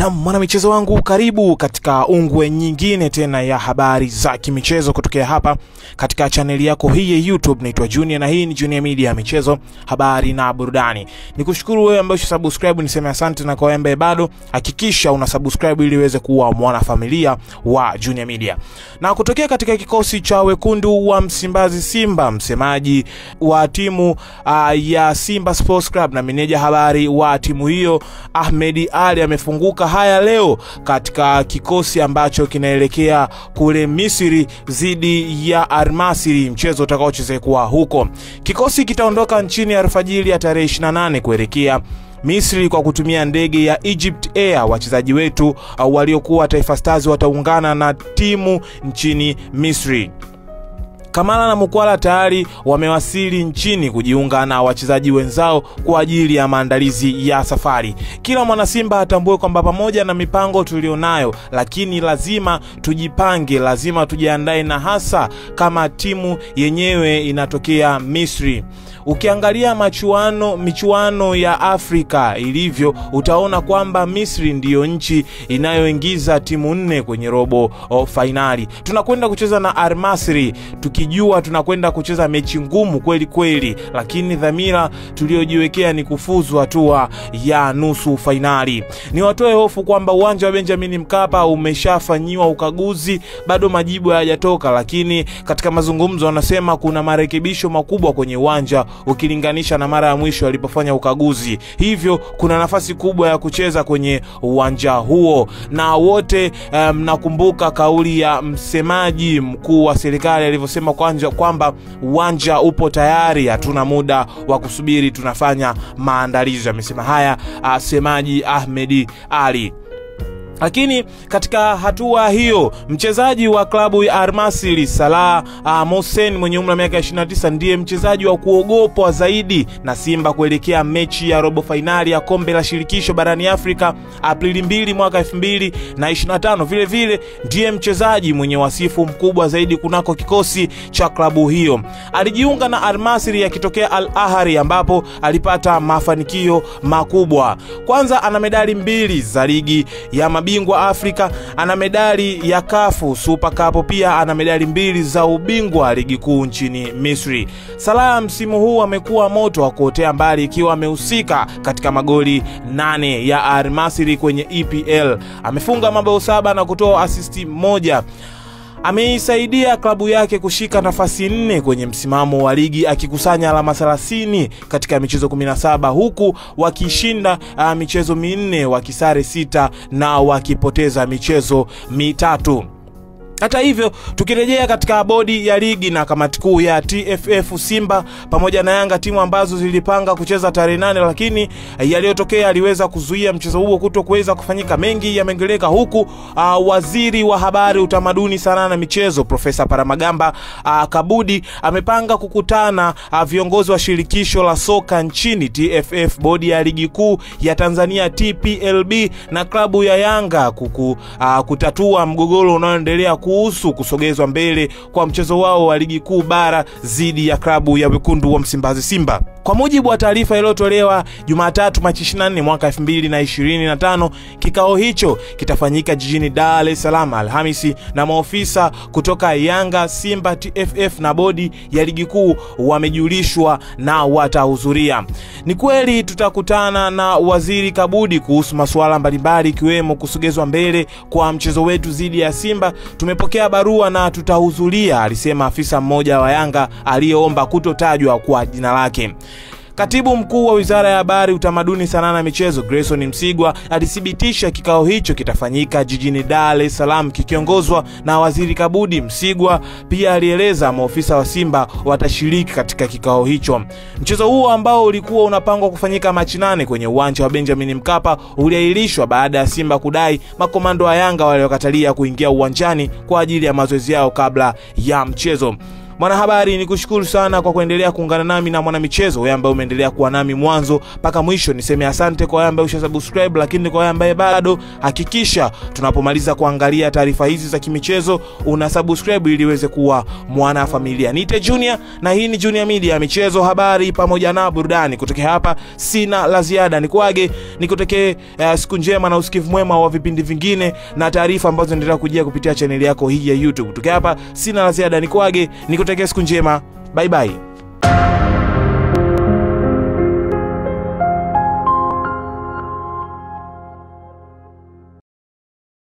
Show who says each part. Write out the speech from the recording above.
Speaker 1: Na mwana michezo wangu, karibu katika ungwe nyingine tena ya habari za kimichezo kutokea hapa katika chaneli yako hii ya YouTube. Naitwa Junior na hii ni Junior Media, michezo, habari na burudani. Nikushukuru wewe ambaye usubscribe, niseme asante, na kwa wewe ambaye bado hakikisha una subscribe ili uweze kuwa mwana familia wa Junior Media. Na kutokea katika kikosi cha wekundu wa Msimbazi Simba, msemaji wa timu ya Simba Sports Club na meneja habari wa timu hiyo Ahmed Ali amefunguka haya leo katika kikosi ambacho kinaelekea kule Misri dhidi ya Al Masry, mchezo utakaochezwa huko. Kikosi kitaondoka nchini alfajiri ya tarehe 28 kuelekea Misri kwa kutumia ndege ya Egypt Air. Wachezaji wetu waliokuwa Taifa Stars wataungana na timu nchini Misri. Kamara na Mukwala tayari wamewasili nchini kujiunga na wachezaji wenzao kwa ajili ya maandalizi ya safari. Kila mwana Simba atambue kwamba pamoja na mipango tulionayo, lakini lazima tujipange, lazima tujiandae, na hasa kama timu yenyewe inatokea Misri. Ukiangalia michuano ya Afrika ilivyo, utaona kwamba Misri ndiyo nchi inayoingiza timu 4 kwenye robo finali. Tunakwenda kucheza na Al Masry tukijua tunakwenda kucheza mechi ngumu kweli kweli, lakini dhamira tuliojiwekea ni kufuzu hatua ya nusu finali. Ni watoe hofu kwamba uwanja wa Benjamin Mkapa umeshafanyiwa ukaguzi, bado majibu hayajatoka, lakini katika mazungumzo wanasema kuna marekebisho makubwa kwenye uwanja ukilinganisha na mara ya mwisho alipofanya ukaguzi. Hivyo kuna nafasi kubwa ya kucheza kwenye uwanja huo. Na wote mnakumbuka kauli ya msemaji mkuu wa serikali alivyosema kwamba uwanja upo tayari, hatuna muda wa kusubiri, tunafanya maandalizi. Amesema haya msemaji Ahmed Ali. Lakini katika hatua hiyo, mchezaji wa klabu ya Al Masry Salah Mohsen mwenye umri wa miaka 29 ndiye mchezaji wa kuogopwa zaidi na Simba kuelekea mechi ya robo finali ya kombe la shirikisho barani Afrika Aprili 2 mwaka 2025. Vile vile ndiye mchezaji mwenye wasifu mkubwa zaidi kunako kikosi cha klabu hiyo. Alijiunga na Al Masry akitokea Al Ahly ambapo alipata mafanikio makubwa. Kwanza ana medali 2 za ligi ya bingwa Afrika, ana medali ya CAF Super Cup, pia ana medali 2 za ubingwa ligi kuu nchini Misri. Salah msimu huu amekuwa moto wa kuotea mbali, ikiwa amehusika katika magoli 8 ya Al Masry kwenye EPL. Amefunga mabao 7 na kutoa assist 1. Ameisaidia klabu yake kushika nafasi 4 kwenye msimamo wa ligi, akikusanya alama 30 katika michezo 17, huku wakishinda michezo 4, wakisare 6 na wakipoteza michezo 3. Hata hivyo, tukirejea katika bodi ya ligi na kamati kuu ya TFF, Simba pamoja na Yanga, timu ambazo zilipanga kucheza tarehe 8, lakini yaliyotokea aliweza kuzuia mchezo huo kutokuweza kufanyika. Mengi yamengeleka, huku waziri wa habari, utamaduni, sanaa na michezo Profesa Paramagamba Kabudi amepanga kukutana viongozi wa shirikisho la soka nchini TFF, bodi ya ligi kuu ya Tanzania TPLB na klabu ya Yanga kutatua mgogoro unaoendelea kuhusu kusogezwa mbele kwa mchezo wao wa ligi kuu bara dhidi ya klabu ya wekundu wa Msimbazi Simba. Kwa mujibu wa taarifa iliyotolewa Jumatatu Machi 24 mwaka 2025, kikao hicho kitafanyika jijini Dar es Salaam Alhamisi, na maofisa kutoka Yanga, Simba, TFF na bodi ya ligi kuu wamejulishwa na watahudhuria. Ni kweli tutakutana na waziri Kabudi kuhusu masuala mbalimbali ikiwemo kusogezwa mbele kwa mchezo wetu dhidi ya Simba. Tumepokea barua na tutahudhuria, alisema afisa mmoja wa Yanga aliyeomba kutotajwa kwa jina lake. Katibu mkuu wa Wizara ya Habari, Utamaduni, Sanaa na Michezo Grayson Msigwa alithibitisha kikao hicho kitafanyika jijini Dar es Salaam kikiongozwa na waziri Kabudi. Msigwa pia alieleza maofisa wa Simba watashiriki katika kikao hicho. Mchezo huo ambao ulikuwa unapangwa kufanyika Machi 8 kwenye uwanja wa Benjamin Mkapa uliahirishwa baada ya Simba kudai makomando wa Yanga waliokatalia kuingia uwanjani kwa ajili ya mazoezi yao kabla ya mchezo. Mwanahabari, nikushukuru sana kwa kuendelea kuungana nami na Mwanamichezo. Wewe ambaye umeendelea kuwa nami mwanzo mpaka mwisho, niseme asante. Kwa wewe ambaye ushasubscribe, lakini kwa wewe ambaye bado, hakikisha tunapomaliza kuangalia taarifa hizi za kimichezo una subscribe ili uweze kuwa mwana familia. Niite Junior na hii ni Junior Media, michezo, habari pamoja na burudani. Kutoka hapa sina la ziada, nikuage nikutokee siku njema na usikivu mwema wa vipindi vingine na taarifa ambazo zinaendelea kujia kupitia channel yako hii ya YouTube. Kutoka hapa sina la ziada, nikuage nikutokee siku njema. Bye bye.